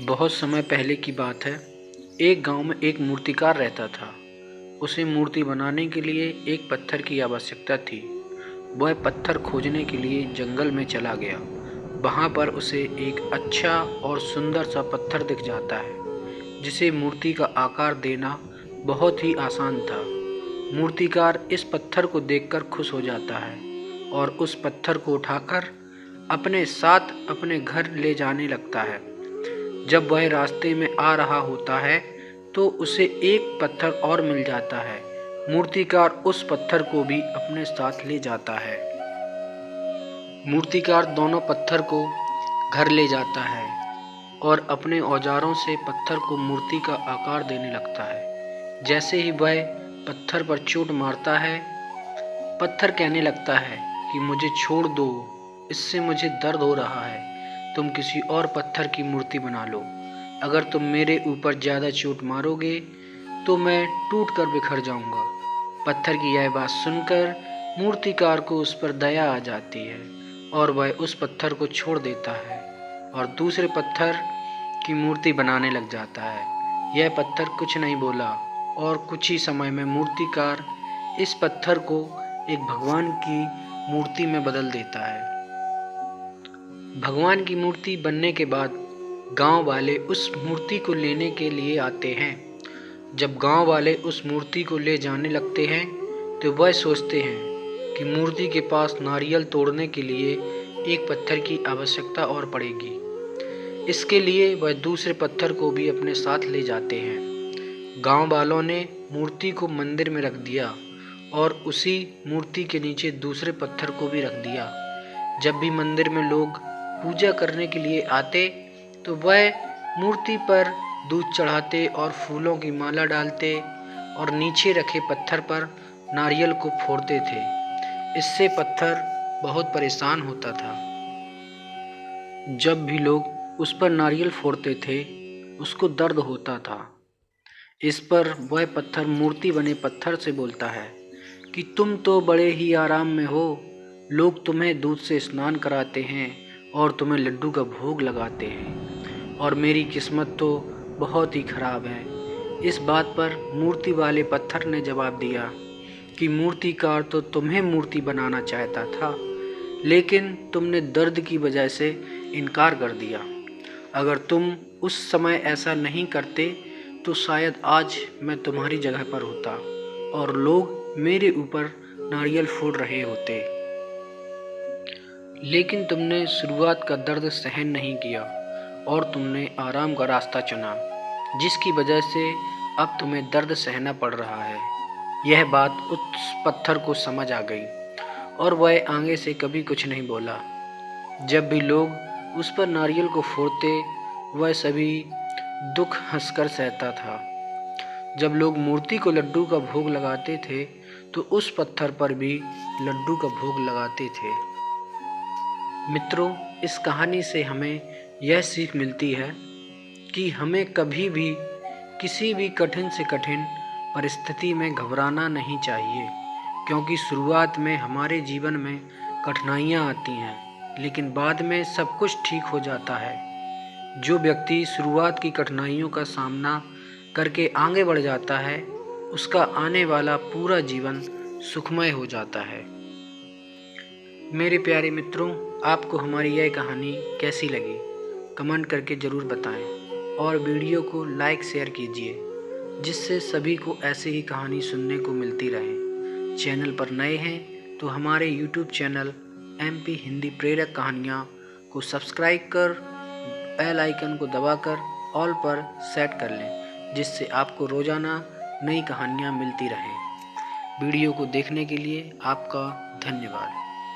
बहुत समय पहले की बात है। एक गांव में एक मूर्तिकार रहता था। उसे मूर्ति बनाने के लिए एक पत्थर की आवश्यकता थी। वह पत्थर खोजने के लिए जंगल में चला गया। वहां पर उसे एक अच्छा और सुंदर सा पत्थर दिख जाता है जिसे मूर्ति का आकार देना बहुत ही आसान था। मूर्तिकार इस पत्थर को देखकर खुश हो जाता है और उस पत्थर को उठाकर अपने साथ अपने घर ले जाने लगता है। जब वह रास्ते में आ रहा होता है तो उसे एक पत्थर और मिल जाता है। मूर्तिकार उस पत्थर को भी अपने साथ ले जाता है। मूर्तिकार दोनों पत्थर को घर ले जाता है और अपने औजारों से पत्थर को मूर्ति का आकार देने लगता है। जैसे ही वह पत्थर पर चोट मारता है, पत्थर कहने लगता है कि मुझे छोड़ दो, इससे मुझे दर्द हो रहा है। तुम किसी और पत्थर की मूर्ति बना लो। अगर तुम मेरे ऊपर ज़्यादा चोट मारोगे तो मैं टूट कर बिखर जाऊंगा। पत्थर की यह बात सुनकर मूर्तिकार को उस पर दया आ जाती है और वह उस पत्थर को छोड़ देता है और दूसरे पत्थर की मूर्ति बनाने लग जाता है। यह पत्थर कुछ नहीं बोला और कुछ ही समय में मूर्तिकार इस पत्थर को एक भगवान की मूर्ति में बदल देता है। भगवान की मूर्ति बनने के बाद गांव वाले उस मूर्ति को लेने के लिए आते हैं। जब गांव वाले उस मूर्ति को ले जाने लगते हैं तो वह सोचते हैं कि मूर्ति के पास नारियल तोड़ने के लिए एक पत्थर की आवश्यकता और पड़ेगी। इसके लिए वह दूसरे पत्थर को भी अपने साथ ले जाते हैं। गांव वालों ने मूर्ति को मंदिर में रख दिया और उसी मूर्ति के नीचे दूसरे पत्थर को भी रख दिया। जब भी मंदिर में लोग पूजा करने के लिए आते तो वह मूर्ति पर दूध चढ़ाते और फूलों की माला डालते और नीचे रखे पत्थर पर नारियल को फोड़ते थे। इससे पत्थर बहुत परेशान होता था। जब भी लोग उस पर नारियल फोड़ते थे उसको दर्द होता था। इस पर वह पत्थर मूर्ति बने पत्थर से बोलता है कि तुम तो बड़े ही आराम में हो। लोग तुम्हें दूध से स्नान कराते हैं और तुम्हें लड्डू का भोग लगाते हैं और मेरी किस्मत तो बहुत ही खराब है। इस बात पर मूर्ति वाले पत्थर ने जवाब दिया कि मूर्तिकार तो तुम्हें मूर्ति बनाना चाहता था, लेकिन तुमने दर्द की वजह से इनकार कर दिया। अगर तुम उस समय ऐसा नहीं करते तो शायद आज मैं तुम्हारी जगह पर होता और लोग मेरे ऊपर नारियल फोड़ रहे होते। लेकिन तुमने शुरुआत का दर्द सहन नहीं किया और तुमने आराम का रास्ता चुना, जिसकी वजह से अब तुम्हें दर्द सहना पड़ रहा है। यह बात उस पत्थर को समझ आ गई और वह आगे से कभी कुछ नहीं बोला। जब भी लोग उस पर नारियल को फोड़ते वह सभी दुख हंसकर सहता था। जब लोग मूर्ति को लड्डू का भोग लगाते थे तो उस पत्थर पर भी लड्डू का भोग लगाते थे। मित्रों, इस कहानी से हमें यह सीख मिलती है कि हमें कभी भी किसी भी कठिन से कठिन परिस्थिति में घबराना नहीं चाहिए, क्योंकि शुरुआत में हमारे जीवन में कठिनाइयाँ आती हैं लेकिन बाद में सब कुछ ठीक हो जाता है। जो व्यक्ति शुरुआत की कठिनाइयों का सामना करके आगे बढ़ जाता है उसका आने वाला पूरा जीवन सुखमय हो जाता है। मेरे प्यारे मित्रों, आपको हमारी यह कहानी कैसी लगी कमेंट करके ज़रूर बताएं और वीडियो को लाइक शेयर कीजिए, जिससे सभी को ऐसे ही कहानी सुनने को मिलती रहे। चैनल पर नए हैं तो हमारे YouTube चैनल MP हिंदी प्रेरक कहानियाँ को सब्सक्राइब कर बेल आइकन को दबाकर ऑल पर सेट कर लें, जिससे आपको रोज़ाना नई कहानियाँ मिलती रहें। वीडियो को देखने के लिए आपका धन्यवाद।